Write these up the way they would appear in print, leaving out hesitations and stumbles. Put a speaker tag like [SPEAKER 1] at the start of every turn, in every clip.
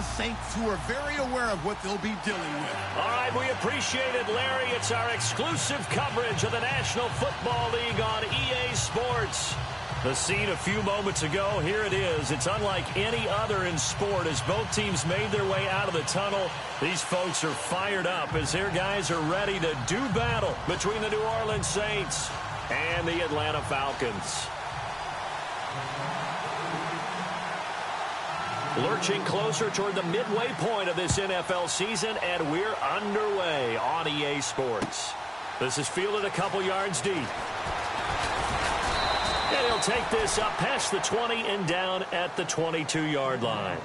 [SPEAKER 1] the Saints, who are very aware of what they'll be dealing with.
[SPEAKER 2] All right, we appreciate it, Larry. It's our exclusive coverage of the National Football League on EA Sports. The scene a few moments ago, here it is. It's unlike any other in sport as both teams made their way out of the tunnel. These folks are fired up as their guys are ready to do battle between the New Orleans Saints and the Atlanta Falcons. Lurching closer toward the midway point of this NFL season, and we're underway on EA Sports. This is fielded a couple yards deep. And he'll take this up past the 20 and down at the 22-yard line.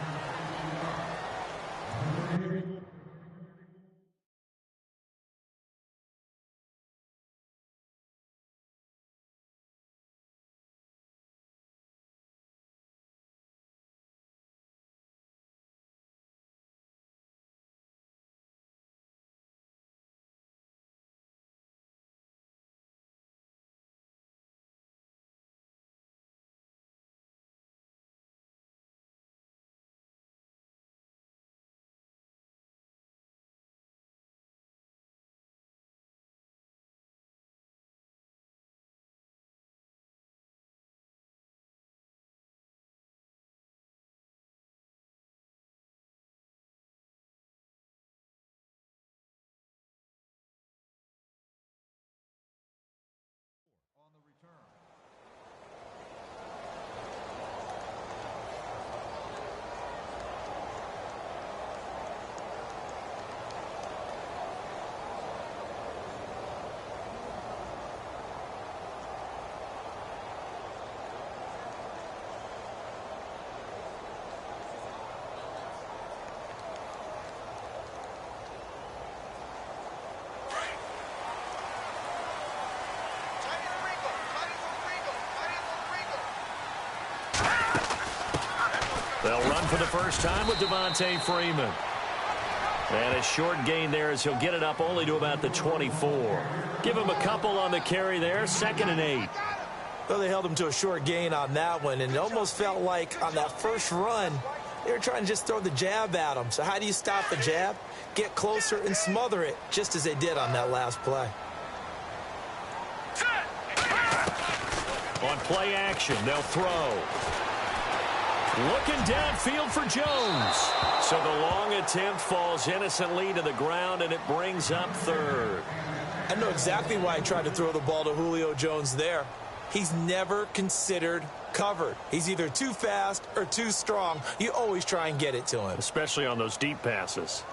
[SPEAKER 2] They'll run for the first time with Devontae Freeman. And a short gain there as he'll get it up only to about the 24. Give him a couple on the carry there, 2nd and 8.
[SPEAKER 3] Well, they held him to a short gain on that one, and it almost felt like on that first run, they were trying to just throw the jab at him. So how do you stop the jab? Get closer and smother it, just as they did on that last play.
[SPEAKER 2] On play action, they'll throw. Looking downfield for Jones. So the long attempt falls innocently to the ground, and it brings up 3rd.
[SPEAKER 3] I know exactly why I tried to throw the ball to Julio Jones there. He's never considered covered. He's either too fast or too strong. You always try and get it to him.
[SPEAKER 2] Especially on those deep passes.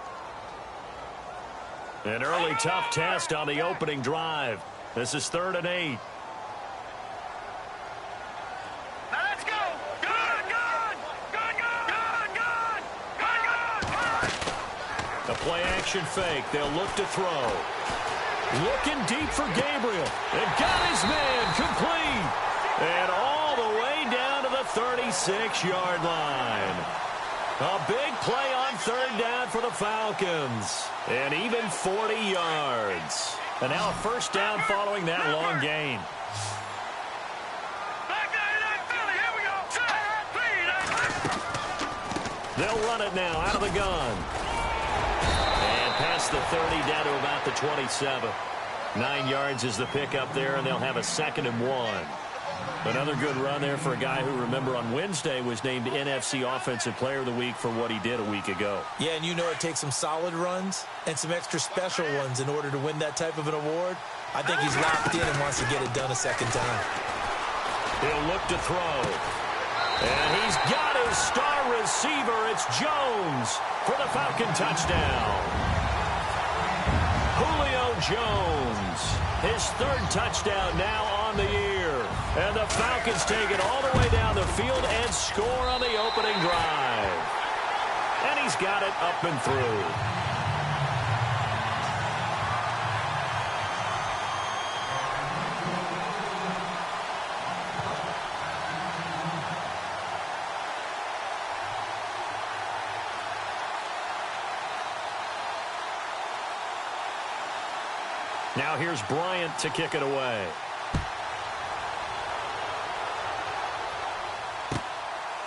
[SPEAKER 2] An early tough test on the opening drive. This is 3rd and 8. A play-action fake. They'll look to throw. Looking deep for Gabriel. And got his man complete. And all the way down to the 36-yard line. A big play on 3rd down for the Falcons. And even 40 yards. And now a first down following that long gain. They'll run it now out of the gun. Past the 30 down to about the 27. 9 yards is the pickup there, and they'll have a 2nd and 1. Another good run there for a guy who, remember, on Wednesday was named NFC Offensive Player of the Week for what he did a week ago.
[SPEAKER 3] Yeah, and you know it takes some solid runs and some extra special ones in order to win that type of an award. I think he's locked in and wants to get it done a 2nd time.
[SPEAKER 2] He'll look to throw. And he's got his star receiver. It's Jones for the Falcon touchdown. Julio Jones, his 3rd touchdown now on the year. And the Falcons take it all the way down the field and score on the opening drive. And he's got it up and through. Now here's Bryant to kick it away.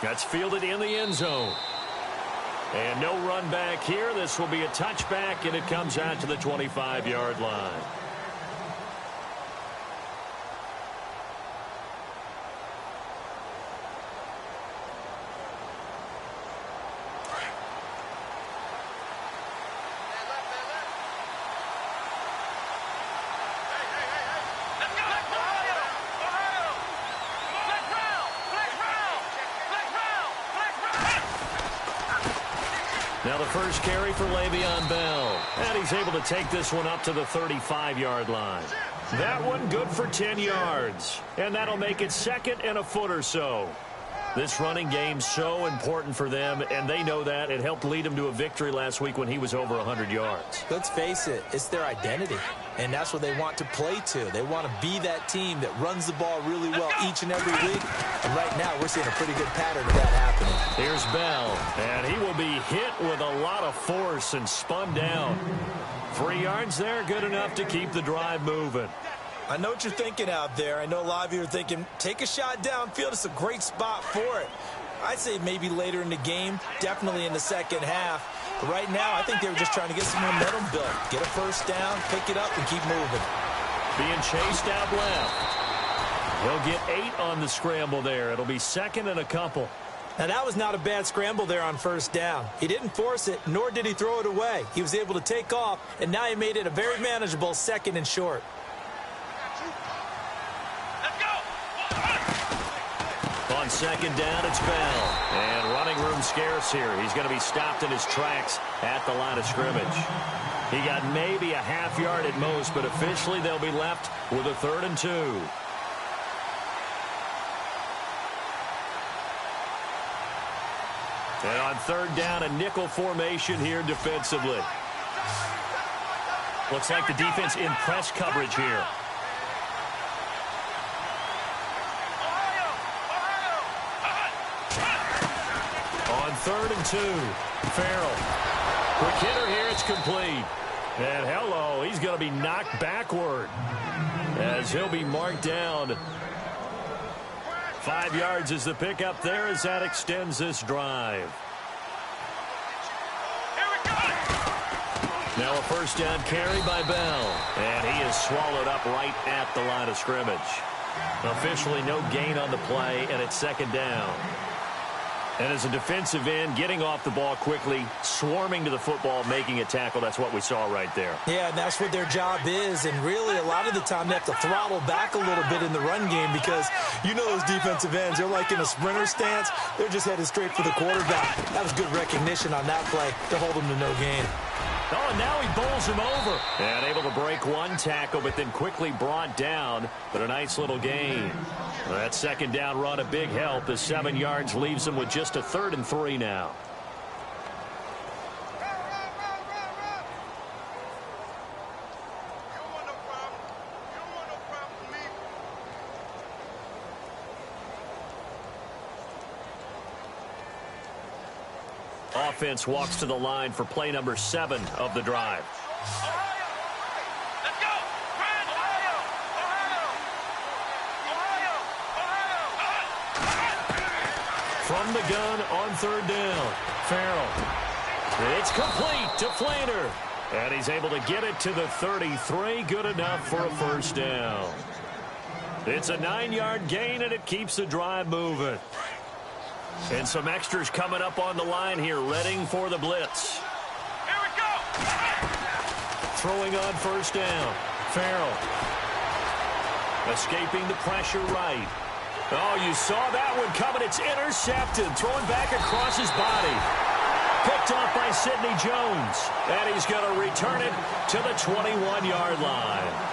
[SPEAKER 2] That's fielded in the end zone. And no run back here. This will be a touchback, and it comes out to the 25-yard line. Now the first carry for Le'Veon Bell. And he's able to take this one up to the 35-yard line. That one good for 10 yards. And that'll make it second and a foot or so. This running game's so important for them, and they know that. It helped lead them to a victory last week when he was over 100 yards.
[SPEAKER 3] Let's face it, it's their identity, and that's what they want to play to. They want to be that team that runs the ball really well each and every week, and right now we're seeing a pretty good pattern of that happening.
[SPEAKER 2] Here's Bell, and he will be hit with a lot of force and spun down. 3 yards there, good enough to keep the drive moving.
[SPEAKER 3] I know what you're thinking out there. I know a lot of you are thinking, take a shot downfield. It's a great spot for it. I'd say maybe later in the game, definitely in the second half. But right now, I think they were just trying to get some momentum built. Get a first down, pick it up, and keep moving.
[SPEAKER 2] Being chased out left. He'll get 8 on the scramble there. It'll be second and a couple.
[SPEAKER 3] Now, that was not a bad scramble there on first down. He didn't force it, nor did he throw it away. He was able to take off, and now he made it a very manageable second and short.
[SPEAKER 2] On second down, it's Bell. And running room scarce here. He's going to be stopped in his tracks at the line of scrimmage. He got maybe a half yard at most, but officially they'll be left with a 3rd and 2. And on 3rd down, a nickel formation here defensively. Looks like the defense in press coverage here. On 3rd and 2, Farrell. Quick hitter here, it's complete. And hello, he's going to be knocked backward as he'll be marked down. 5 yards is the pickup there as that extends this drive. Now a first down carry by Bell. And he is swallowed up right at the line of scrimmage. Officially no gain on the play, and it's second down. And as a defensive end, getting off the ball quickly, swarming to the football, making a tackle, that's what we saw right there.
[SPEAKER 3] Yeah, and that's what their job is. And really, a lot of the time, they have to throttle back a little bit in the run game because you know those defensive ends, they're like in a sprinter stance. They're just headed straight for the quarterback. That was good recognition on that play to hold them to no gain.
[SPEAKER 2] Oh, and now he bowls him over. And able to break one tackle, but then quickly brought down. But a nice little gain. That second down run, a big help as 7 yards leaves him with just a 3rd and 3 now. Offense walks to the line for play number 7 of the drive.
[SPEAKER 4] Let's go!
[SPEAKER 2] From the gun on 3rd down, Farrell. It's complete to Flainer. And he's able to get it to the 33. Good enough for a first down. It's a 9-yard gain, and it keeps the drive moving. And some extras coming up on the line here, readying for the blitz.
[SPEAKER 4] Here we go!
[SPEAKER 2] Throwing on first down, Farrell. Escaping the pressure right. Oh, you saw that one coming. It's intercepted. Throwing back across his body. Picked off by Sidney Jones. And he's going to return it to the 21-yard line.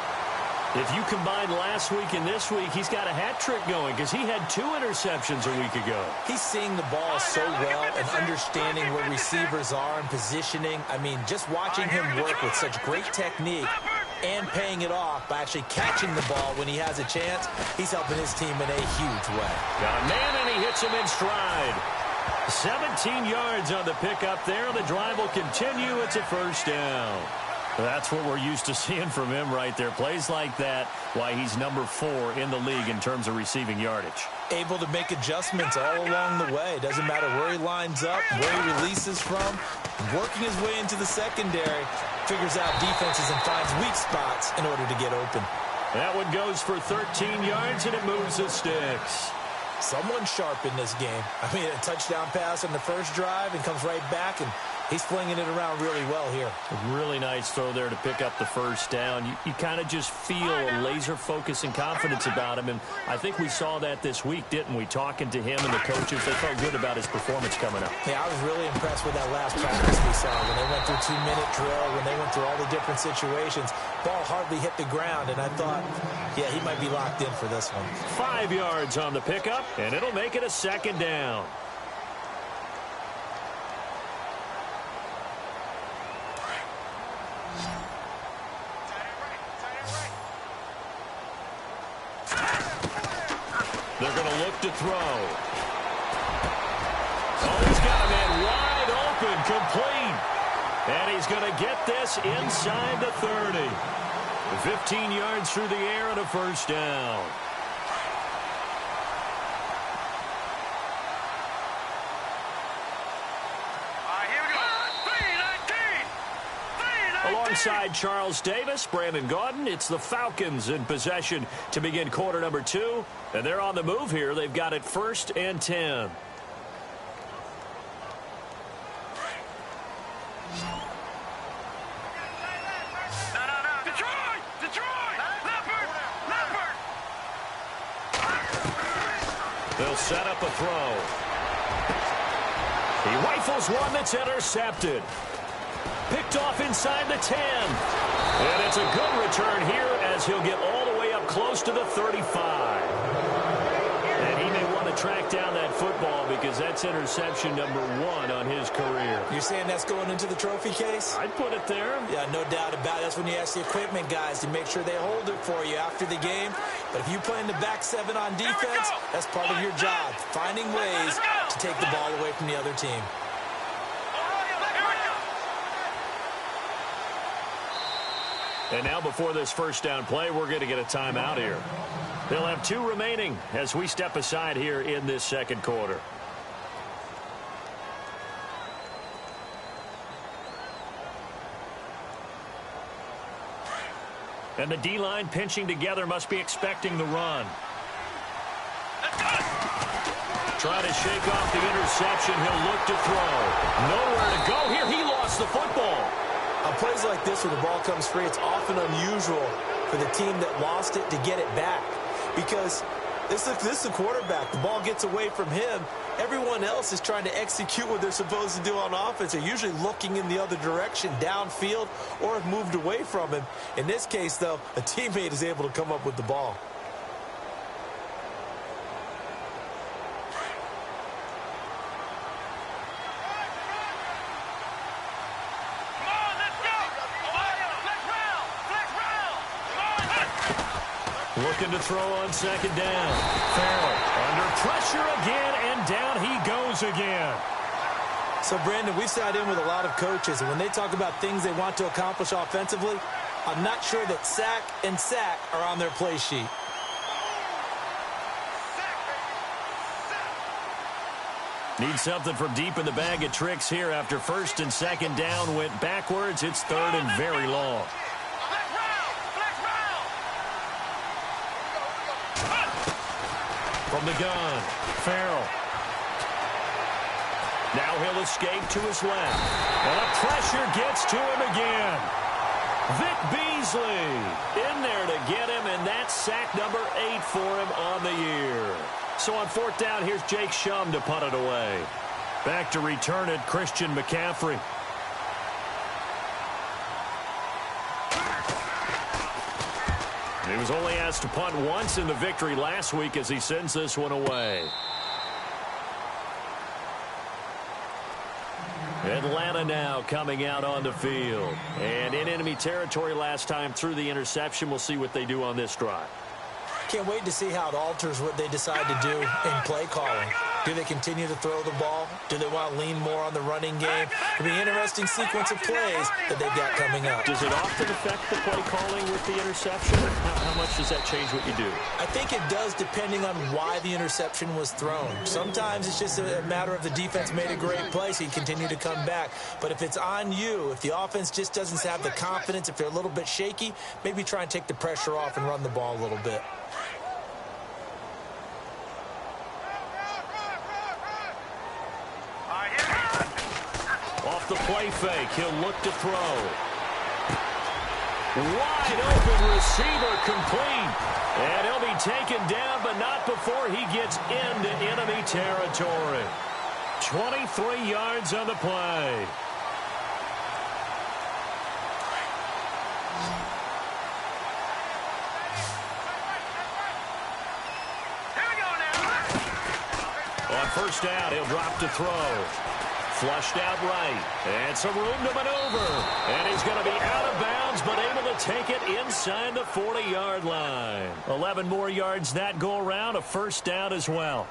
[SPEAKER 2] If you combine last week and this week, he's got a hat trick going because he had 2 interceptions a week ago.
[SPEAKER 3] He's seeing the ball so well and understanding where receivers are and positioning. I mean, just watching him work with such great technique and paying it off by actually catching the ball when he has a chance, he's helping his team in a huge way.
[SPEAKER 2] Got a man, and he hits him in stride. 17 yards on the pickup there. The drive will continue. It's a first down. That's what we're used to seeing from him right there. Plays like that, why he's number 4 in the league in terms of receiving yardage.
[SPEAKER 3] Able to make adjustments all along the way. Doesn't matter where he lines up, where he releases from. Working his way into the secondary, figures out defenses and finds weak spots in order to get open.
[SPEAKER 2] That one goes for 13 yards, and it moves the sticks.
[SPEAKER 3] Someone sharp in this game. I mean, a touchdown pass on the first drive and comes right back, and he's flinging it around really well here.
[SPEAKER 2] A really nice throw there to pick up the first down. You kind of just feel a laser focus and confidence about him, and I think we saw that this week, didn't we? Talking to him and the coaches, they felt good about his performance coming up.
[SPEAKER 3] Yeah, I was really impressed with that last practice we saw when they went through 2-minute drill, when they went through all the different situations. Ball hardly hit the ground, and I thought, yeah, he might be locked in for this one.
[SPEAKER 2] 5 yards on the pickup, and it'll make it a second down. They're going to look to throw. Oh, he's got a man wide open, complete. And he's going to get this inside the 30. 15 yards through the air and a first down. Alongside Charles Davis, Brandon Gaudin, it's the Falcons in possession to begin quarter number 2. And they're on the move here. They've got it 1st and 10. They'll set up a throw. He rifles one that's intercepted. Picked off inside the 10. And it's a good return here as he'll get all the way up close to the 35. And he may want to track down that football because that's interception number 1 on his career.
[SPEAKER 3] You're saying that's going into the trophy case?
[SPEAKER 2] I'd put it there.
[SPEAKER 3] Yeah, no doubt about it. That's when you ask the equipment guys to make sure they hold it for you after the game. But if you play in the back 7 on defense, that's part of your job, finding ways to take the ball away from the other team.
[SPEAKER 2] And now before this first down play, we're going to get a timeout here. They'll have 2 remaining as we step aside here in this second quarter. And the D-line pinching together must be expecting the run. Trying to shake off the interception. He'll look to throw. Nowhere to go here. He lost the football.
[SPEAKER 3] On plays like this where the ball comes free, it's often unusual for the team that lost it to get it back. Because this is the quarterback. The ball gets away from him. Everyone else is trying to execute what they're supposed to do on offense. They're usually looking in the other direction, downfield, or have moved away from him. In this case, though, a teammate is able to come up with the ball.
[SPEAKER 2] Looking to throw on second down. Farrell under pressure again, and down he goes again.
[SPEAKER 3] So, Brandon, we've sat in with a lot of coaches, and when they talk about things they want to accomplish offensively, I'm not sure that sack and sack are on their play sheet.
[SPEAKER 2] Need something from deep in the bag of tricks here after first and second down went backwards. It's 3rd and very long. From the gun, Farrell. Now he'll escape to his left. And the pressure gets to him again. Vic Beasley in there to get him, and that's sack number 8 for him on the year. So on 4th down, here's Jake Shum to punt it away. Back to return it, Christian McCaffrey. He was only asked to punt once in the victory last week as he sends this one away. Atlanta now coming out on the field. And in enemy territory last time through the interception. We'll see what they do on this drive.
[SPEAKER 3] Can't wait to see how it alters what they decide to do in play calling. Do they continue to throw the ball? Do they want to lean more on the running game? It'll be an interesting sequence of plays that they've got coming up.
[SPEAKER 2] Does it often affect the play calling with the interception? How much does that change what you do?
[SPEAKER 3] I think it does, depending on why the interception was thrown. Sometimes it's just a matter of the defense made a great play, so you continue to come back. But if it's on you, if the offense just doesn't have the confidence, if they're a little bit shaky, maybe try and take the pressure off and run the ball a little bit.
[SPEAKER 2] Off the play fake, he'll look to throw. Wide open receiver complete. And he'll be taken down, but not before he gets into enemy territory. 23 yards on the play. On first down, he'll drop to throw. Flushed out right. And some room to maneuver. And he's going to be out of bounds, but able to take it inside the 40-yard line. 11 more yards that go around, a first down as well.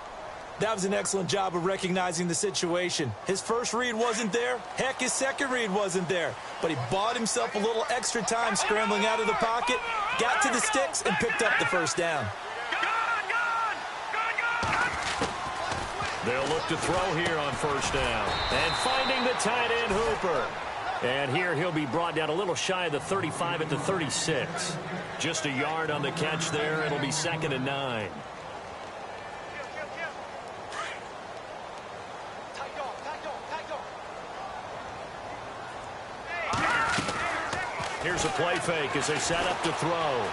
[SPEAKER 3] That was an excellent job of recognizing the situation. His first read wasn't there. Heck, his second read wasn't there. But he bought himself a little extra time scrambling out of the pocket, got to the sticks, and picked up the first down.
[SPEAKER 2] They'll look to throw here on first down. And finding the tight end, Hooper. And here he'll be brought down a little shy of the 35 at the 36. Just a yard on the catch there. It'll be 2nd and 9. Here's a play fake as they set up to throw.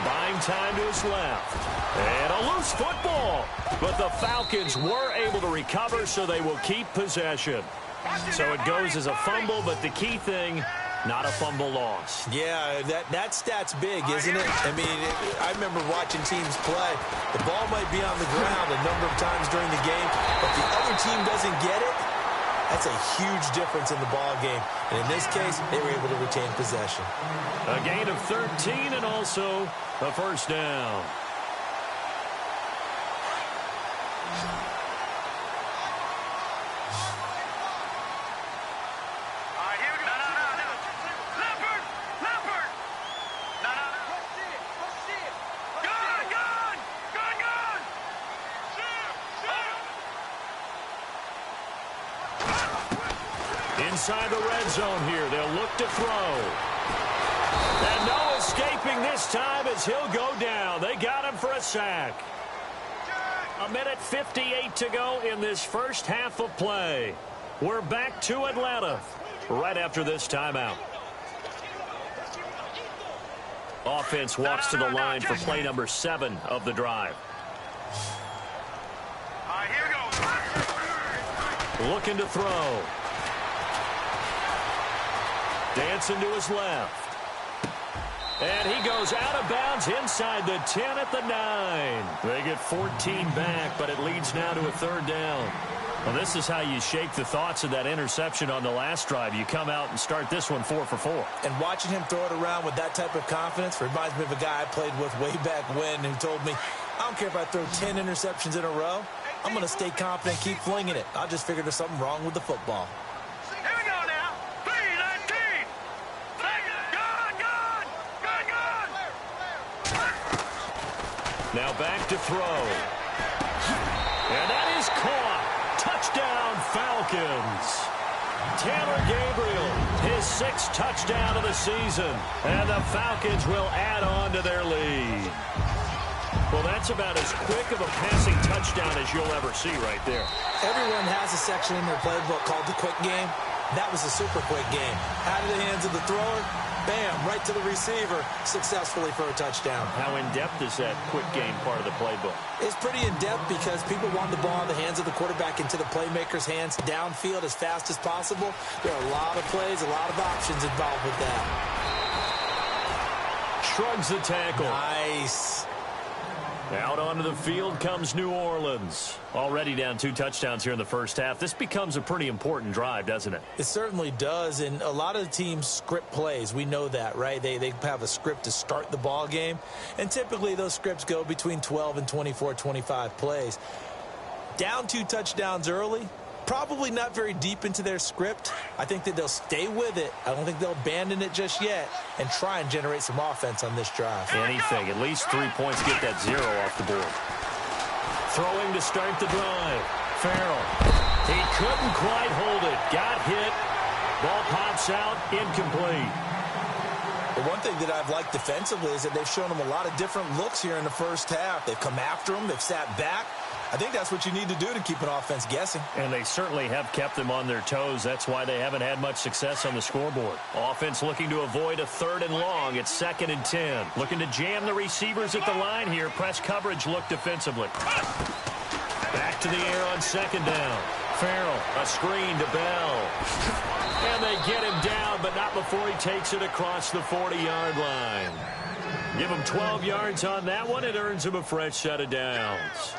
[SPEAKER 2] Buying time to his left. And a loose football. But the Falcons were able to recover, so they will keep possession. So it goes as a fumble, but the key thing, not a fumble loss.
[SPEAKER 3] Yeah, that stat's big, isn't it? I mean, I remember watching teams play. The ball might be on the ground a number of times during the game, but the other team doesn't get it. That's a huge difference in the ball game. And in this case, they were able to retain possession.
[SPEAKER 2] A gain of 13 and also a first down. Inside the red zone here, they'll look to throw. And no escaping this time as he'll go down. They got him for a sack. 1:58 to go in this first half of play. We're back to Atlanta right after this timeout. Offense walks to the line for play number 7 of the drive.
[SPEAKER 4] Here we go.
[SPEAKER 2] Looking to throw. Dancing to his left. And he goes out of bounds inside the 10 at the 9. They get 14 back, but it leads now to a 3rd down. Well, this is how you shake the thoughts of that interception on the last drive. You come out and start this one 4 for 4.
[SPEAKER 3] And watching him throw it around with that type of confidence reminds me of a guy I played with way back when who told me, I don't care if I throw 10 interceptions in a row. I'm going to stay confident, keep flinging it. I just figured there's something wrong with the football.
[SPEAKER 2] Now back to throw. And that is caught. Touchdown, Falcons. Taylor Gabriel, his 6th touchdown of the season. And the Falcons will add on to their lead. Well, that's about as quick of a passing touchdown as you'll ever see right there.
[SPEAKER 3] Everyone has a section in their playbook called the quick game. That was a super quick game. Out of the hands of the thrower, bam, right to the receiver, successfully for a touchdown.
[SPEAKER 2] How in-depth is that quick game part of the playbook?
[SPEAKER 3] It's pretty in-depth because people want the ball in the hands of the quarterback into the playmaker's hands downfield as fast as possible. There are a lot of plays, a lot of options involved with that.
[SPEAKER 2] Shrugs the tackle.
[SPEAKER 3] Nice.
[SPEAKER 2] Out onto the field comes New Orleans. Already down 2 touchdowns here in the first half. This becomes a pretty important drive, doesn't it?
[SPEAKER 3] It certainly does, and a lot of the teams script plays. We know that, right? They have a script to start the ball game, and typically those scripts go between 12 and 24, 25 plays. Down 2 touchdowns early, probably not very deep into their script. I think that they'll stay with it. I don't think they'll abandon it just yet and try and generate some offense on this drive.
[SPEAKER 2] Anything. At least 3 points, get that 0 off the board. Throwing to start the drive. Farrell. He couldn't quite hold it. Got hit. Ball pops out. Incomplete.
[SPEAKER 3] The one thing that I've liked defensively is that they've shown them a lot of different looks here in the first half. They've come after them. They've sat back. I think that's what you need to do to keep an offense guessing.
[SPEAKER 2] And they certainly have kept them on their toes. That's why they haven't had much success on the scoreboard. Offense looking to avoid a 3rd and long. It's 2nd and 10. Looking to jam the receivers at the line here. Press coverage look defensively. Back to the air on 2nd down. Farrell, a screen to Bell. And they get him down, but not before he takes it across the 40-yard line. Give him 12 yards on that one. It earns him a fresh set of downs.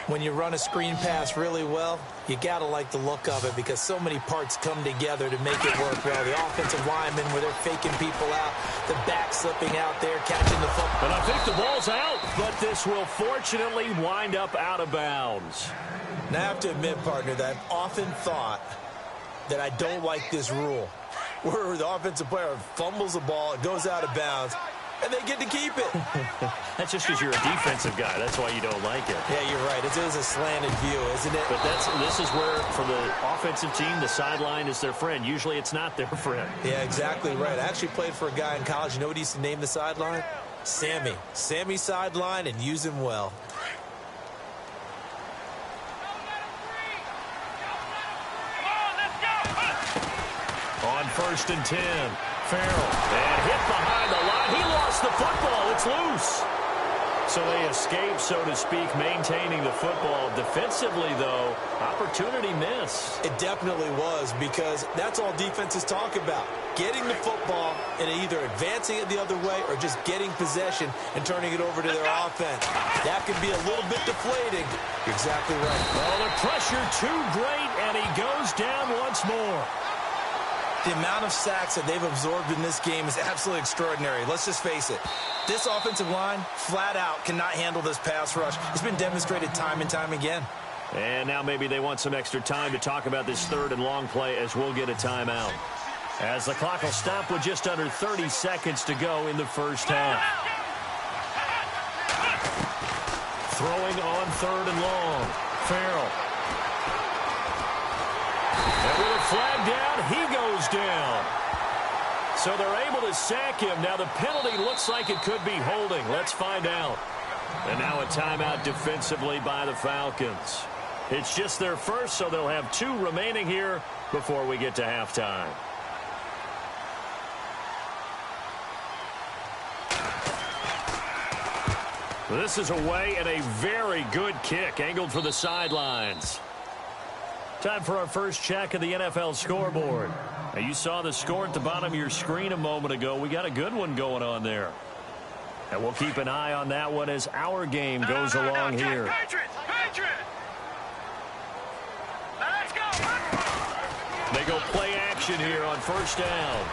[SPEAKER 3] When you run a screen pass really well, you got to like the look of it because so many parts come together to make it work well. The offensive linemen where they're faking people out, the back slipping out there, catching the football.
[SPEAKER 2] And I think the ball's out, but this will fortunately wind up out of bounds.
[SPEAKER 3] Now, I have to admit, partner, that I've often thought that I don't like this rule where the offensive player fumbles the ball, it goes out of bounds, and they get to keep it.
[SPEAKER 2] That's just because you're a defensive guy. That's why you don't like it.
[SPEAKER 3] Yeah, you're right. It is a slanted view, isn't it?
[SPEAKER 2] But this is where, for the offensive team, the sideline is their friend. Usually it's not their friend.
[SPEAKER 3] Yeah, exactly right. I actually played for a guy in college. You know what he used to name the sideline? Sammy. Sammy sideline, and use him well.
[SPEAKER 2] On 1st and 10, Farrell. And hit behind the line. He lost the football. It's loose. So they escape, so to speak, maintaining the football. Defensively, though, opportunity miss.
[SPEAKER 3] It definitely was because that's all defenses talk about. Getting the football and either advancing it the other way or just getting possession and turning it over to their offense. That can be a little bit deflating. You're exactly right.
[SPEAKER 2] Well, the pressure too great, and he goes down once more.
[SPEAKER 3] The amount of sacks that they've absorbed in this game is absolutely extraordinary. Let's just face it. This offensive line, flat out, cannot handle this pass rush. It's been demonstrated time and time again.
[SPEAKER 2] And now maybe they want some extra time to talk about this 3rd and long play as we'll get a timeout. As the clock will stop with just under 30 seconds to go in the first half. Throwing on 3rd and long. Farrell. And with a flag down, he goes down. So they're able to sack him. Now the penalty looks like it could be holding. Let's find out. And now a timeout defensively by the Falcons. It's just their first, so they'll have 2 remaining here before we get to halftime. This is away and a very good kick angled for the sidelines. Time for our first check of the NFL scoreboard. Now, you saw the score at the bottom of your screen a moment ago. We got a good one going on there. And we'll keep an eye on that one as our game goes along here.
[SPEAKER 4] Patriots! Let's go!
[SPEAKER 2] They go play action here on 1st down.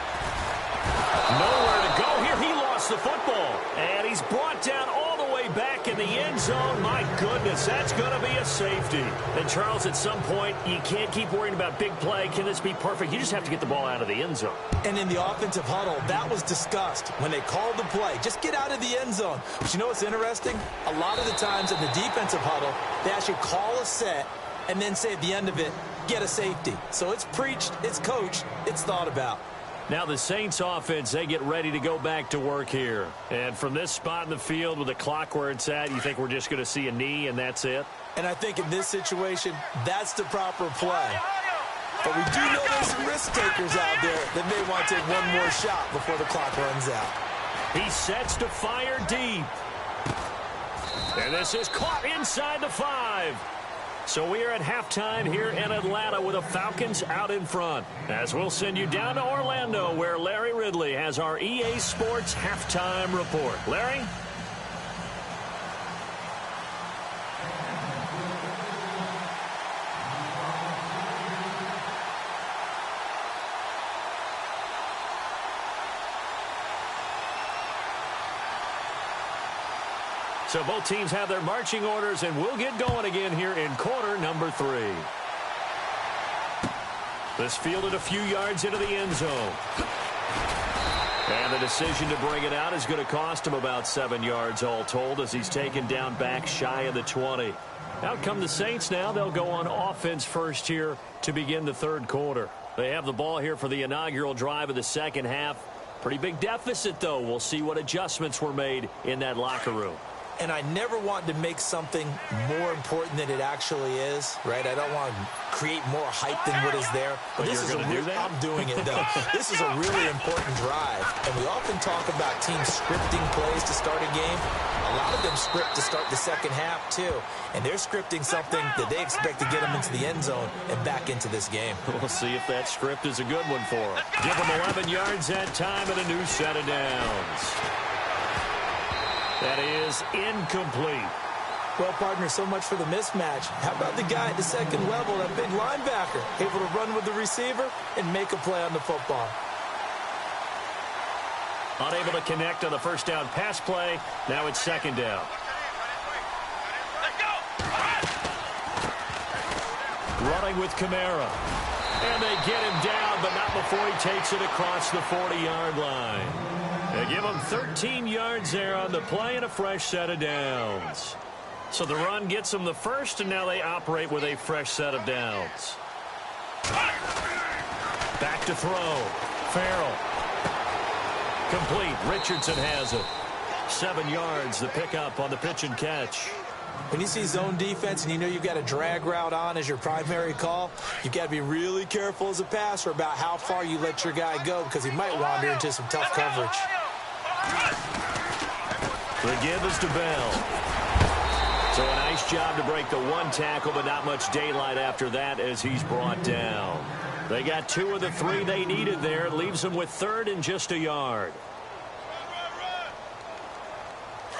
[SPEAKER 2] Nowhere to go here. He lost the football. And he's brought down all the way back in the end zone. My goodness, that's going to be a safety. And, Charles, at some point, you can't keep worrying about big play. Can this be perfect? You just have to get the ball out of the end zone.
[SPEAKER 3] And in the offensive huddle, that was discussed when they called the play. Just get out of the end zone. But you know what's interesting? A lot of the times in the defensive huddle, they actually call a set and then say at the end of it, get a safety. So it's preached, it's coached, it's thought about.
[SPEAKER 2] Now the Saints offense, they get ready to go back to work here. And from this spot in the field with the clock where it's at, you think we're just going to see a knee and that's it?
[SPEAKER 3] And I think in this situation, that's the proper play. But we do know there's some risk takers out there that may want to take one more shot before the clock runs out.
[SPEAKER 2] He sets to fire deep. And this is caught inside the 5. So we are at halftime here in Atlanta with the Falcons out in front. As we'll send you down to Orlando where Larry Ridley has our EA Sports halftime report. Larry? So both teams have their marching orders, and we'll get going again here in quarter number 3. This fielded a few yards into the end zone. And the decision to bring it out is going to cost him about 7 yards all told as he's taken down back shy of the 20. Out come the Saints now. They'll go on offense first here to begin the third quarter. They have the ball here for the inaugural drive of the second half. Pretty big deficit, though. We'll see what adjustments were made in that locker room.
[SPEAKER 3] And I never want to make something more important than it actually is, right? I don't want to create more hype than what is there.
[SPEAKER 2] But this is
[SPEAKER 3] I'm doing it, though. This is a really important drive. And we often talk about teams scripting plays to start a game. A lot of them script to start the second half, too. And they're scripting something that they expect to get them into the end zone and back into this game.
[SPEAKER 2] We'll see if that script is a good one for them. Give them 11 yards that time and a new set of downs. That is incomplete.
[SPEAKER 3] Well, partner, so much for the mismatch. How about the guy at the second level, that big linebacker, able to run with the receiver and make a play on the football?
[SPEAKER 2] Unable to connect on the first down pass play. Now it's second down. Running with Kamara. And they get him down, but not before he takes it across the 40-yard line. They give him 13 yards there on the play and a fresh set of downs. So the run gets them the first, and now they operate with a fresh set of downs. Back to throw. Farrell. Complete. Richardson has it. 7 yards, the pickup on the pitch and catch.
[SPEAKER 3] When you see zone defense and you know you've got a drag route on as your primary call, you've got to be really careful as a passer about how far you let your guy go because he might wander into some tough coverage.
[SPEAKER 2] The give is to Bell. So a nice job to break the one tackle, but not much daylight after that as he's brought down. They got 2 of the 3 they needed there. It leaves them with third and just a yard.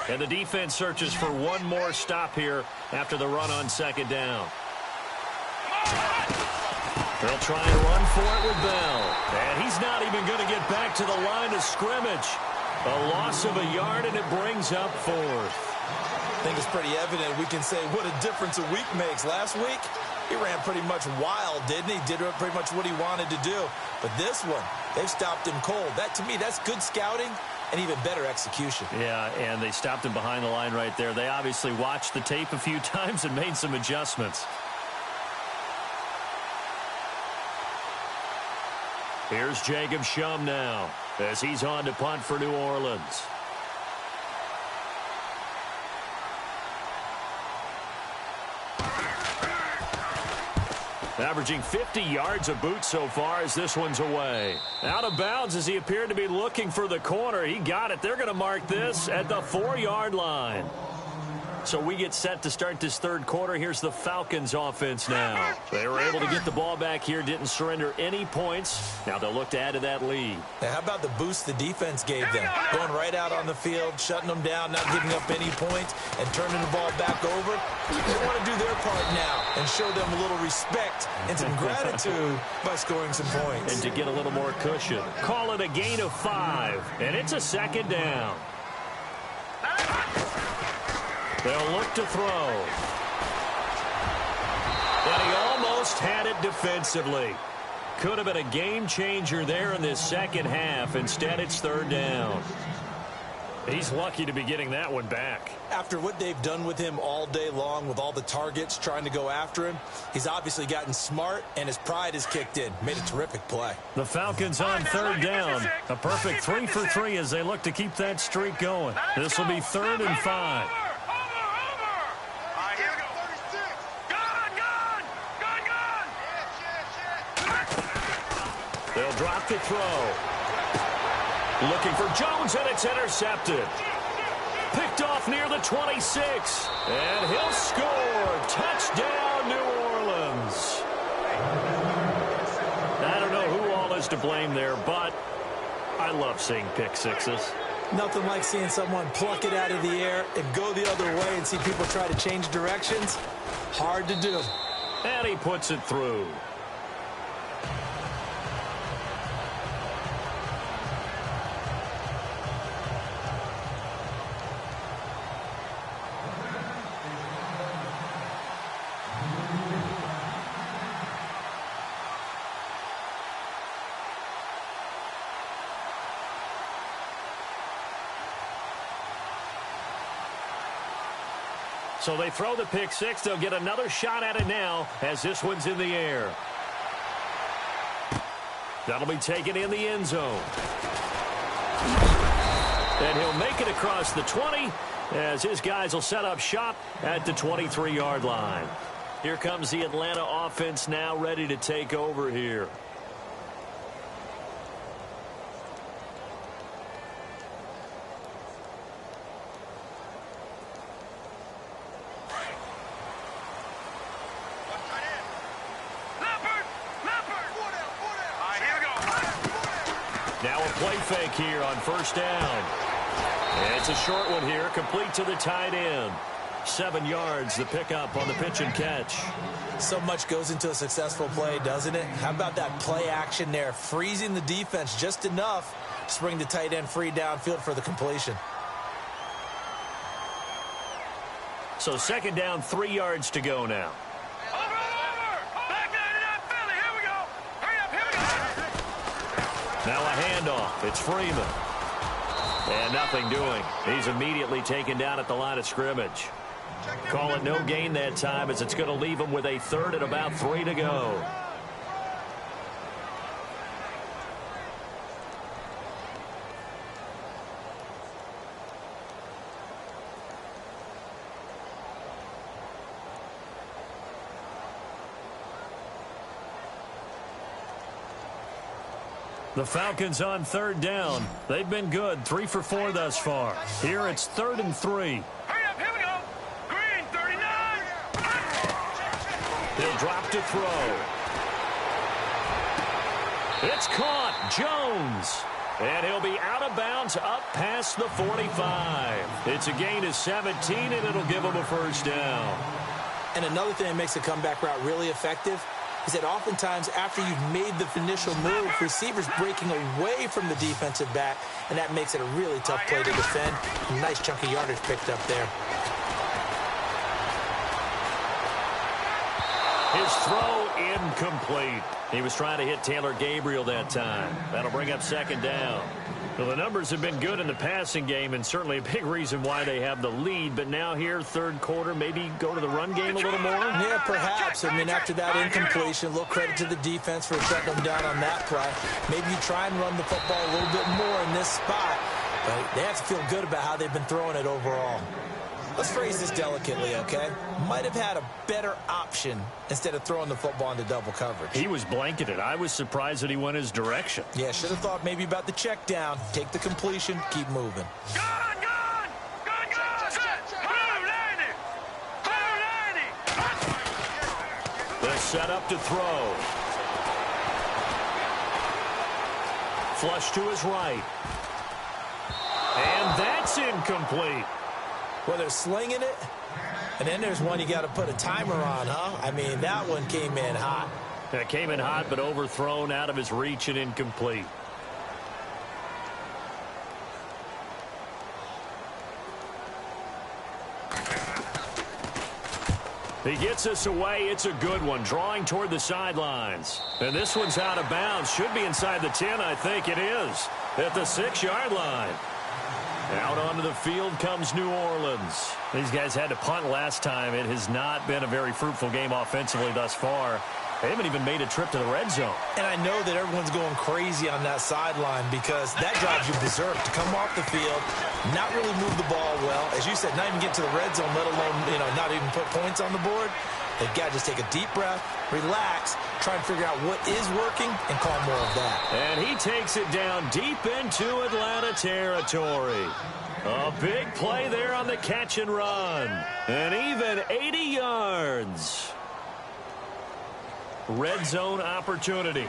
[SPEAKER 2] And the defense searches for one more stop here after the run on second down. They'll try and run for it with Bell. And he's not even going to get back to the line of scrimmage. A loss of a yard, and it brings up fourth.
[SPEAKER 3] I think it's pretty evident. We can say what a difference a week makes. Last week, he ran pretty much wild, didn't he? Did pretty much what he wanted to do. But this one, they've stopped him cold. That, to me, that's good scouting and even better execution.
[SPEAKER 2] Yeah, and they stopped him behind the line right there. They obviously watched the tape a few times and made some adjustments. Here's Jacob Shum now as he's on to punt for New Orleans. Averaging 50 yards a boot so far as this one's away. Out of bounds as he appeared to be looking for the corner. He got it. They're going to mark this at the 4-yard line. So we get set to start this third quarter. Here's the Falcons offense now. They were able to get the ball back here, didn't surrender any points. Now they'll look to add to that lead.
[SPEAKER 3] Now, how about the boost the defense gave them? Going right out on the field, shutting them down, not giving up any points, and turning the ball back over. They want to do their part now and show them a little respect and some gratitude by scoring some points.
[SPEAKER 2] And to get a little more cushion. Call it a gain of 5, and it's a second down. They'll look to throw. And he almost had it defensively. Could have been a game changer there in this second half. Instead, it's third down. He's lucky to be getting that one back.
[SPEAKER 3] After what they've done with him all day long with all the targets trying to go after him, he's obviously gotten smart and his pride has kicked in. Made a terrific play.
[SPEAKER 2] The Falcons on third down. A perfect 3 for 3 as they look to keep that streak going. This will be 3rd and 5. They'll drop the throw. Looking for Jones, and it's intercepted. Picked off near the 26. And he'll score. Touchdown, New Orleans. I don't know who all is to blame there, but I love seeing pick sixes.
[SPEAKER 3] Nothing like seeing someone pluck it out of the air and go the other way and see people try to change directions. Hard to do.
[SPEAKER 2] And he puts it through. So they throw the pick six. They'll get another shot at it now as this one's in the air. That'll be taken in the end zone. And he'll make it across the 20 as his guys will set up shop at the 23-yard line. Here comes the Atlanta offense now ready to take over here. Now a play fake here on first down. And it's a short one here, complete to the tight end. 7 yards, the pickup on the pitch and catch.
[SPEAKER 3] So much goes into a successful play, doesn't it? How about that play action there, freezing the defense just enough to bring the tight end free downfield for the completion.
[SPEAKER 2] So second down, 3 yards to go now. Now a handoff. It's Freeman. And nothing doing. He's immediately taken down at the line of scrimmage. Call it no gain that time as it's going to leave him with a third and about 3 to go. The Falcons on third down. They've been good, 3 for 4 thus far. Here it's 3rd and 3.
[SPEAKER 4] Hurry up, here we go. Green, 39.
[SPEAKER 2] He'll drop to throw. It's caught. Jones. And he'll be out of bounds up past the 45. It's a gain of 17, and it'll give him a first down.
[SPEAKER 3] And another thing that makes the comeback route really effective is that oftentimes after you've made the initial move, receivers breaking away from the defensive back, and that makes it a really tough play to defend. A nice chunk of yardage picked up there.
[SPEAKER 2] His throw incomplete. He was trying to hit Taylor Gabriel that time. That'll bring up second down. Well, the numbers have been good in the passing game, and certainly a big reason why they have the lead. But now here, third quarter, maybe go to the run game a little more?
[SPEAKER 3] Yeah, perhaps. I mean, after that incompletion, a little credit to the defense for shutting them down on that play. Maybe you try and run the football a little bit more in this spot. But they have to feel good about how they've been throwing it overall. Let's phrase this delicately, okay? Might have had a better option instead of throwing the football into double coverage.
[SPEAKER 2] He was blanketed. I was surprised that he went his direction.
[SPEAKER 3] Yeah, should have thought maybe about the check down. Take the completion, keep moving.
[SPEAKER 4] Gone, gone! Gone, gone! Blue 90! Blue 90!
[SPEAKER 2] They're set up to throw. Flush to his right. And that's incomplete.
[SPEAKER 3] Well, they're slinging it, and then there's one you got to put a timer on, huh? I mean, that one came in hot.
[SPEAKER 2] That came in hot, but overthrown out of his reach and incomplete. He gets us away. It's a good one, drawing toward the sidelines. And this one's out of bounds. Should be inside the 10, I think it is, at the 6-yard line. Out onto the field comes New Orleans. These guys had to punt last time. It has not been a very fruitful game offensively thus far. They haven't even made a trip to the red zone.
[SPEAKER 3] And I know that everyone's going crazy on that sideline because that drives you berserk to come off the field, not really move the ball well. As you said, not even get to the red zone, let alone, not even put points on the board. They've got to just take a deep breath, relax, try and figure out what is working, and call more of that.
[SPEAKER 2] And he takes it down deep into Atlanta territory. A big play there on the catch and run. And even 80 yards. Red zone opportunity.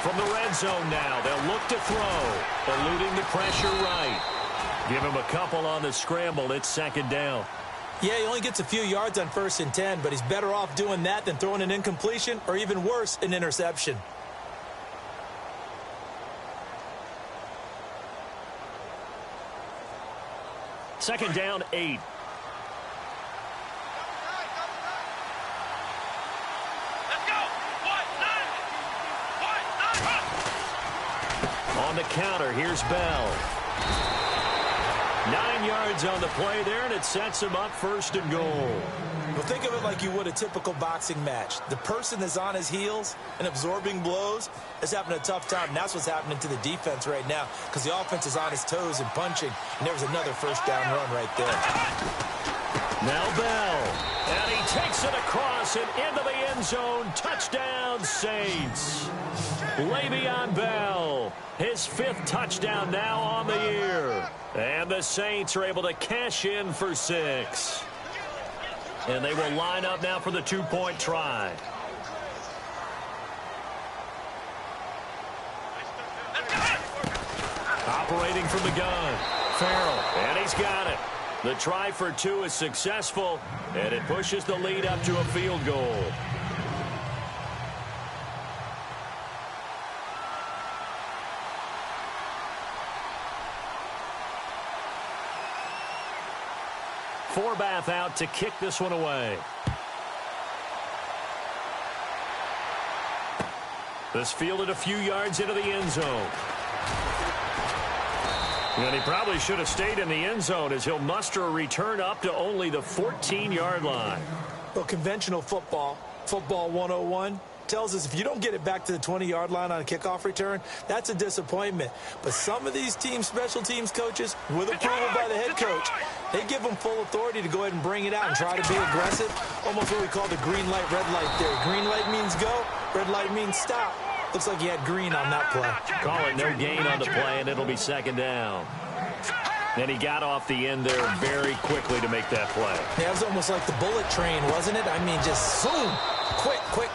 [SPEAKER 2] From the red zone now, they'll look to throw, eluding the pressure right. Give him a couple on the scramble. It's second down.
[SPEAKER 3] Yeah, he only gets a few yards on 1st and 10, but he's better off doing that than throwing an incompletion or even worse, an interception.
[SPEAKER 2] Second down, 8.
[SPEAKER 4] Let's go! 1, 9!
[SPEAKER 2] counter. Here's Bell. 9 yards on the play there, and it sets him up 1st and goal.
[SPEAKER 3] Well, think of it like you would a typical boxing match. The person that's on his heels and absorbing blows is having a tough time. And that's what's happening to the defense right now because the offense is on his toes and punching. And there was another 1st down run right there.
[SPEAKER 2] Now Bell. And he takes it across and into the end zone. Touchdown, Saints. Le'Veon Bell, his 5th touchdown now on the year. And the Saints are able to cash in for 6. And they will line up now for the 2-point try. Operating from the gun. Farrell, and he's got it. The try for 2 is successful, and it pushes the lead up to a field goal. Forbath out to kick this one away. This fielded a few yards into the end zone. And he probably should have stayed in the end zone as he'll muster a return up to only the 14-yard line.
[SPEAKER 3] Well, conventional football 101, tells us if you don't get it back to the 20-yard line on a kickoff return, that's a disappointment. But some of these special teams coaches, with approval by the head coach, they give them full authority to go ahead and bring it out and try to be aggressive. Almost what we call the green light, red light theory. Green light means go, red light means stop. Looks like he had green on that play.
[SPEAKER 2] Call it no gain on the play, and it'll be 2nd down. And he got off the end there very quickly to make that play.
[SPEAKER 3] Yeah, it was almost like the bullet train, wasn't it? I mean, just boom,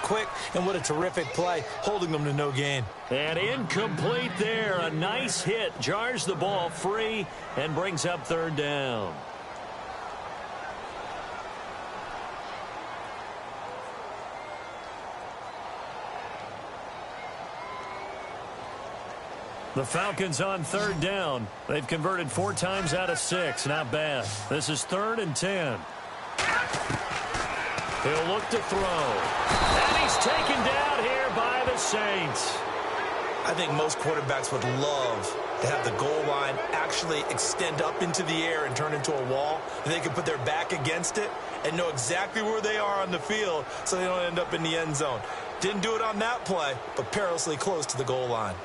[SPEAKER 3] quick, and what a terrific play, holding them to no gain.
[SPEAKER 2] And incomplete there. A nice hit, jars the ball free, and brings up 3rd down. The Falcons on 3rd down. They've converted 4 times out of 6. Not bad. This is 3rd and 10. He'll look to throw. And he's taken down here by the Saints.
[SPEAKER 3] I think most quarterbacks would love to have the goal line actually extend up into the air and turn into a wall. And they can put their back against it and know exactly where they are on the field so they don't end up in the end zone. Didn't do it on that play, but perilously close to the goal line.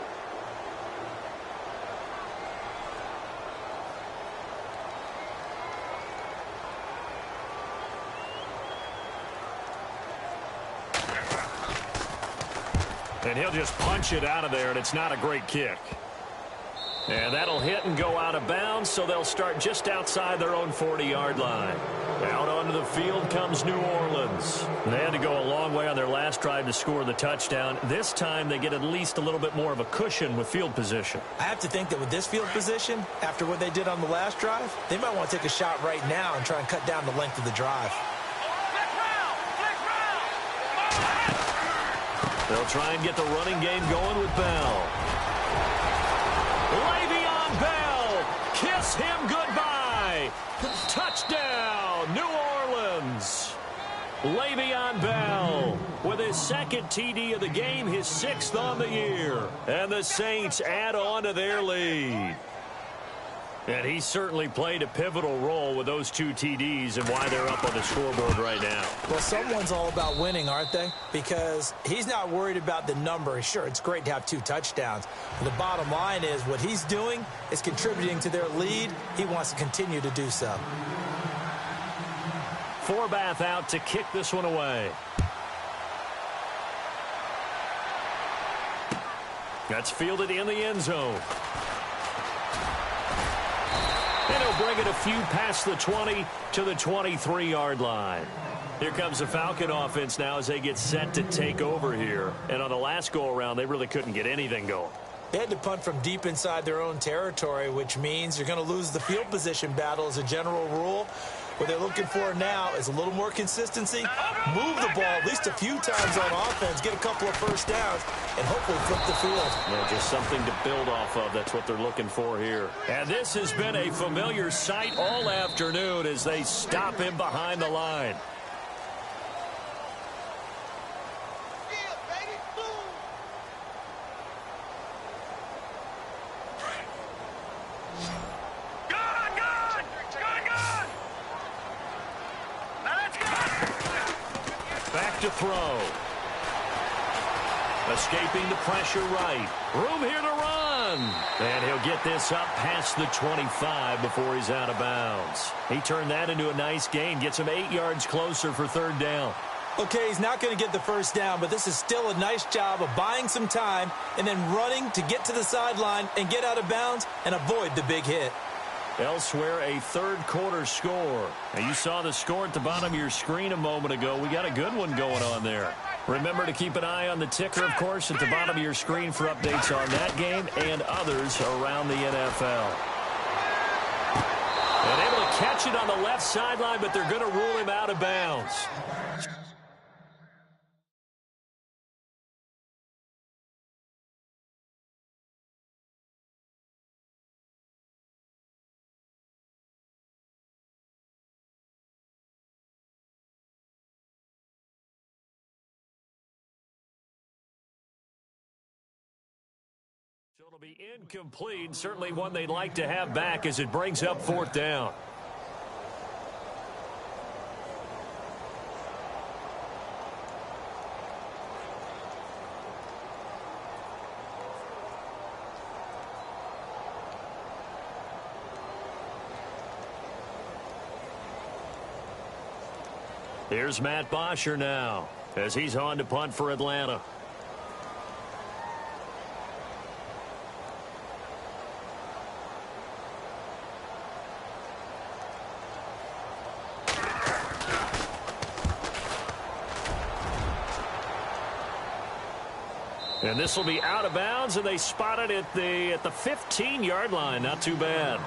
[SPEAKER 2] And he'll just punch it out of there, and it's not a great kick. And that'll hit and go out of bounds, so they'll start just outside their own 40-yard line. Out onto the field comes New Orleans. They had to go a long way on their last drive to score the touchdown. This time they get at least a little bit more of a cushion with field position.
[SPEAKER 3] I have to think that with this field position, after what they did on the last drive, they might want to take a shot right now and try and cut down the length of the drive.
[SPEAKER 2] They'll try and get the running game going with Bell. Le'Veon Bell, kiss him goodbye. Touchdown, New Orleans. Le'Veon Bell with his 2nd TD of the game, his 6th on the year. And the Saints add on to their lead. And he certainly played a pivotal role with those 2 TDs and why they're up on the scoreboard right now.
[SPEAKER 3] Well, someone's all about winning, aren't they? Because he's not worried about the number. Sure, it's great to have 2 touchdowns. But the bottom line is what he's doing is contributing to their lead. He wants to continue to do so.
[SPEAKER 2] Forbath out to kick this one away. That's fielded in the end zone. And he'll bring it a few past the 20 to the 23-yard line. Here comes the Falcon offense now as they get set to take over here. And on the last go-around, they really couldn't get anything going.
[SPEAKER 3] They had to punt from deep inside their own territory, which means you're going to lose the field position battle as a general rule. What they're looking for now is a little more consistency, move the ball at least a few times on offense, get a couple of 1st downs, and hopefully flip the field.
[SPEAKER 2] Yeah, just something to build off of. That's what they're looking for here. And this has been a familiar sight all afternoon as they stop him behind the line. to throw. Escaping the pressure right. Room here to run. And he'll get this up past the 25 before he's out of bounds. He turned that into a nice gain. Gets him 8 yards closer for third down.
[SPEAKER 3] Okay, he's not going to get the first down, but this is still a nice job of buying some time and then running to get to the sideline and get out of bounds and avoid the big hit.
[SPEAKER 2] Elsewhere, a third-quarter score. Now, you saw the score at the bottom of your screen a moment ago. We got a good one going on there. Remember to keep an eye on the ticker, of course, at the bottom of your screen for updates on that game and others around the NFL. And able to catch it on the left sideline, but they're going to rule him out of bounds. So it'll be incomplete, certainly one they'd like to have back as it brings up fourth down. Here's Matt Bosher now as he's on to punt for Atlanta. And this will be out of bounds, and they spot it at the 15-yard line. Not too bad.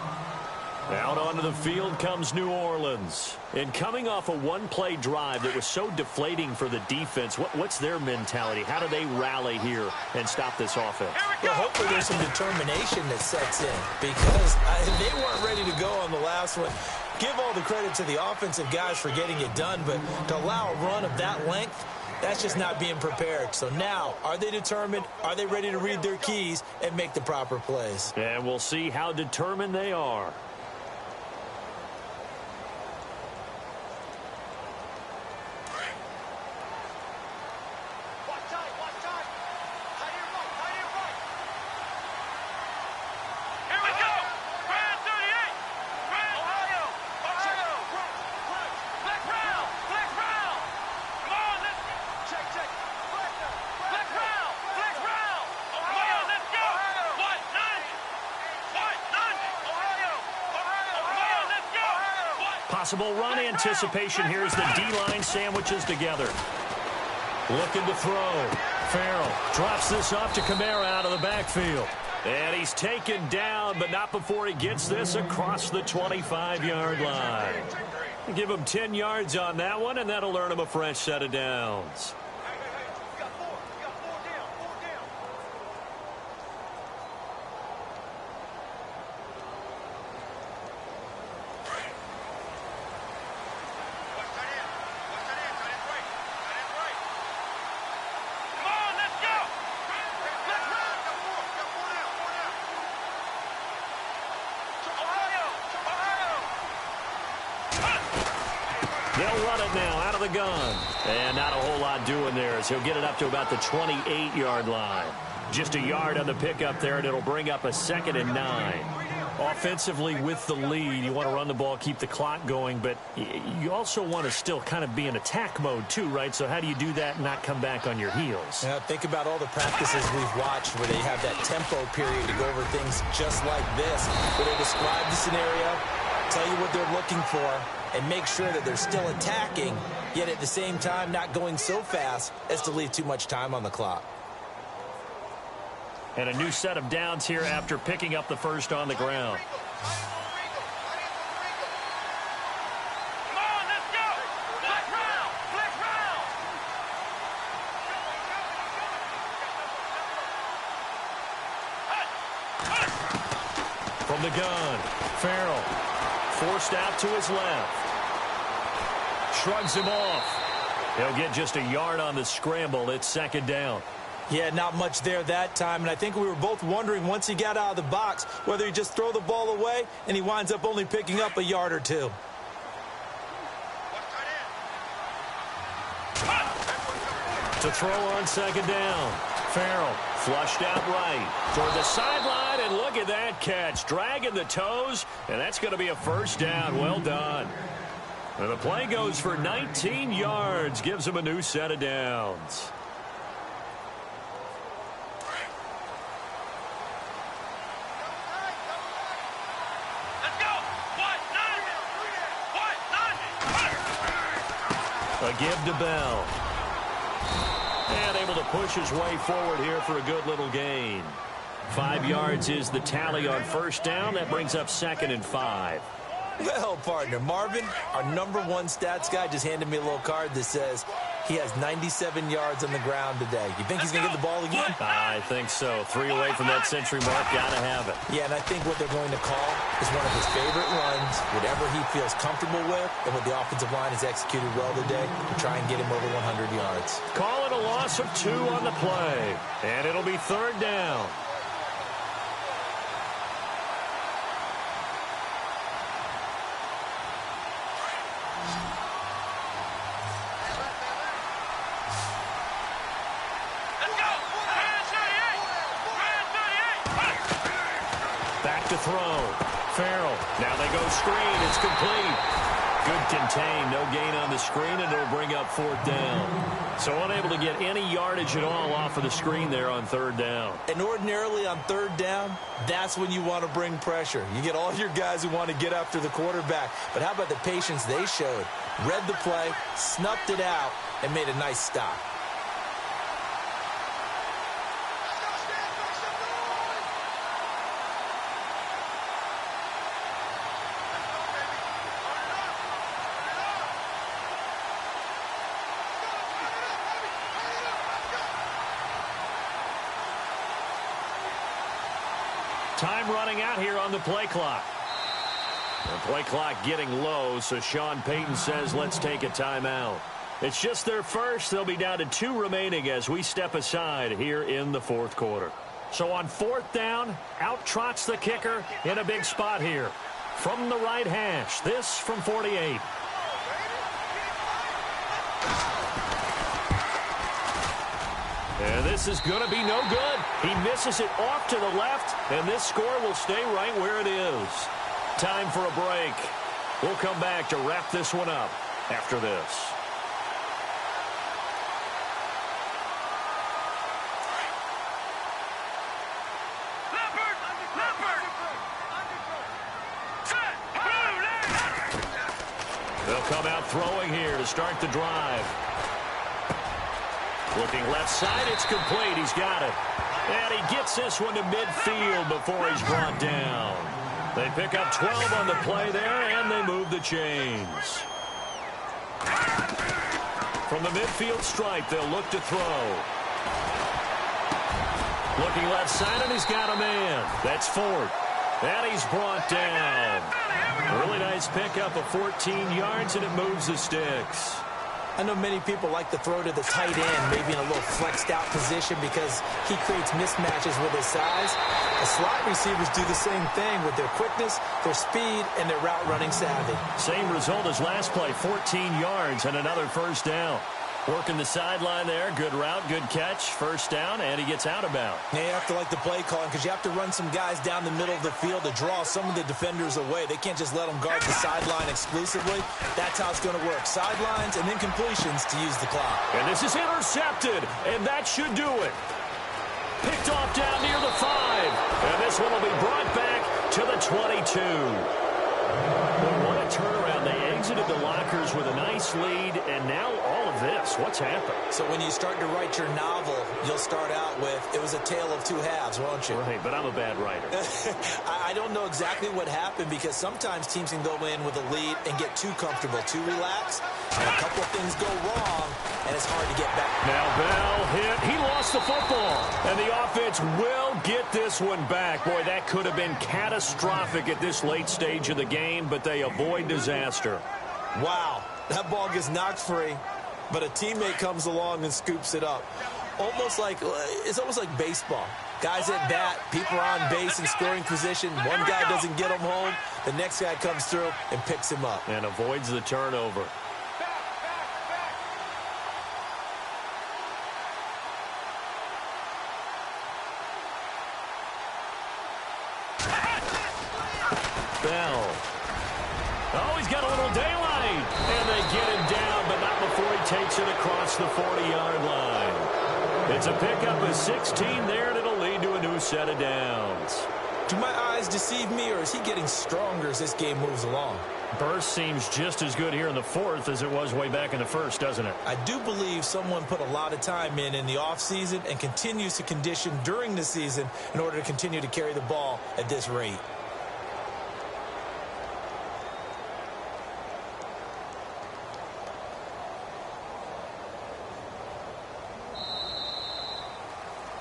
[SPEAKER 2] Out onto the field comes New Orleans. And coming off a one-play drive that was so deflating for the defense, what's their mentality? How do they rally here and stop this offense?
[SPEAKER 3] Well, hopefully there's some determination that sets in because they weren't ready to go on the last one. Give all the credit to the offensive guys for getting it done, but to allow a run of that length, that's just not being prepared. So now, are they determined? Are they ready to read their keys and make the proper plays?
[SPEAKER 2] And we'll see how determined they are. Possible run anticipation here as the D-line sandwiches together. Looking to throw. Farrell drops this off to Kamara out of the backfield. And he's taken down, but not before he gets this across the 25-yard line. Give him 10 yards on that one, and that'll earn him a fresh set of downs. They'll run it now out of the gun. And not a whole lot doing there as he'll get it up to about the 28-yard line. Just a yard on the pickup there, and it'll bring up a 2nd and 9. Offensively with the lead, you want to run the ball, keep the clock going, but you also want to still kind of be in attack mode too, right? So how do you do that and not come back on your heels?
[SPEAKER 3] Yeah, think about all the practices we've watched where they have that tempo period to go over things just like this, where they describe the scenario, tell you what they're looking for, and make sure that they're still attacking, yet at the same time not going so fast as to leave too much time on the clock.
[SPEAKER 2] And a new set of downs here after picking up the first on the ground. From the gun, Farrell forced out to his left. Shrugs him off. He'll get just a yard on the scramble. It's 2nd down.
[SPEAKER 3] Yeah, not much there that time, and I think we were both wondering once he got out of the box whether he just throw the ball away and he winds up only picking up a yard or two.
[SPEAKER 2] To throw on second down. Farrell flushed out right toward the sideline, and look at that catch. Dragging the toes, and that's going to be a first down. Well done. And the play goes for 19 yards. Gives him a new set of downs. A give to Bell. And able to push his way forward here for a good little gain. 5 yards is the tally on first down. That brings up 2nd and 5.
[SPEAKER 3] Well, partner, Marvin, our number one stats guy, just handed me a little card that says he has 97 yards on the ground today. You think he's going to get the ball again?
[SPEAKER 2] I think so. 3 away from that century mark. Got to have it.
[SPEAKER 3] Yeah, and I think what they're going to call is one of his favorite runs, whatever he feels comfortable with, and what the offensive line has executed well today to try and get him over 100 yards.
[SPEAKER 2] Call it a loss of 2 on the play, and it'll be 3rd down. To throw. Farrell. Now they go screen. It's complete. Good contain. No gain on the screen, and it'll bring up 4th down. So unable to get any yardage at all off of the screen there on 3rd down.
[SPEAKER 3] And ordinarily on 3rd down, that's when you want to bring pressure. You get all your guys who want to get after the quarterback. But how about the patience they showed? Read the play, snuffed it out, and made a nice stop.
[SPEAKER 2] Time running out here on the play clock. The play clock getting low, so Sean Payton says let's take a timeout. It's just their first. They'll be down to 2 remaining as we step aside here in the 4th quarter. So on 4th down, out trots the kicker in a big spot here. From the right hash, this from 48. And this is going to be no good. He misses it off to the left, and this score will stay right where it is. Time for a break. We'll come back to wrap this one up after this. They'll come out throwing here to start the drive. Looking left side, it's complete. He's got it. And he gets this one to midfield before he's brought down. They pick up 12 on the play there, and they move the chains. From the midfield stripe, they'll look to throw. Looking left side, and he's got a man. That's Ford. And he's brought down. Really nice pickup of 14 yards, and it moves the sticks.
[SPEAKER 3] I know many people like to throw to the tight end, maybe in a little flexed out position because he creates mismatches with his size. The slot receivers do the same thing with their quickness, their speed, and their route running savvy.
[SPEAKER 2] Same result as last play, 14 yards and another first down. Working the sideline there. Good route, good catch. First down, and he gets out of bounds.
[SPEAKER 3] Yeah, you have to like the play calling because you have to run some guys down the middle of the field to draw some of the defenders away. They can't just let them guard the sideline exclusively. That's how it's going to work. Sidelines and then completions to use the clock.
[SPEAKER 2] And this is intercepted, and that should do it. Picked off down near the 5. And this one will be brought back to the 22. Well, what a turnaround. They exited the lockers with a nice lead, and now all of this. What's happened?
[SPEAKER 3] So when you start to write your novel, you'll start out with, it was a tale of 2 halves, won't you?
[SPEAKER 2] Right, but I'm a bad writer.
[SPEAKER 3] I don't know exactly what happened because sometimes teams can go in with a lead and get too comfortable, too relaxed, and a couple of things go wrong, and it's hard to get back.
[SPEAKER 2] Now Bell hit. He lost the football, and the offense will get this one back. Boy, that could have been catastrophic at this late stage of the game, but they avoid disaster.
[SPEAKER 3] Wow, that ball gets knocked free, but a teammate comes along and scoops it up. It's almost like baseball. Guys at bat, people are on base in scoring position. One guy doesn't get him home. The next guy comes through and picks him up.
[SPEAKER 2] And avoids the turnover. Oh, he's got a little daylight. And they get him down, but not before he takes it across the 40-yard line. It's a pickup of 16 there, and it'll lead to a new set of downs.
[SPEAKER 3] Do my eyes deceive me, or is he getting stronger as this game moves along?
[SPEAKER 2] Burst seems just as good here in the fourth as it was way back in the first, doesn't it?
[SPEAKER 3] I do believe someone put a lot of time in the offseason and continues to condition during the season in order to continue to carry the ball at this rate.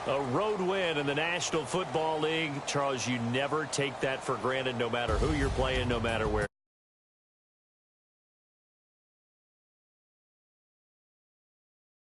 [SPEAKER 2] A road win in the National Football League. Charles, you never take that for granted no matter who you're playing, no matter where.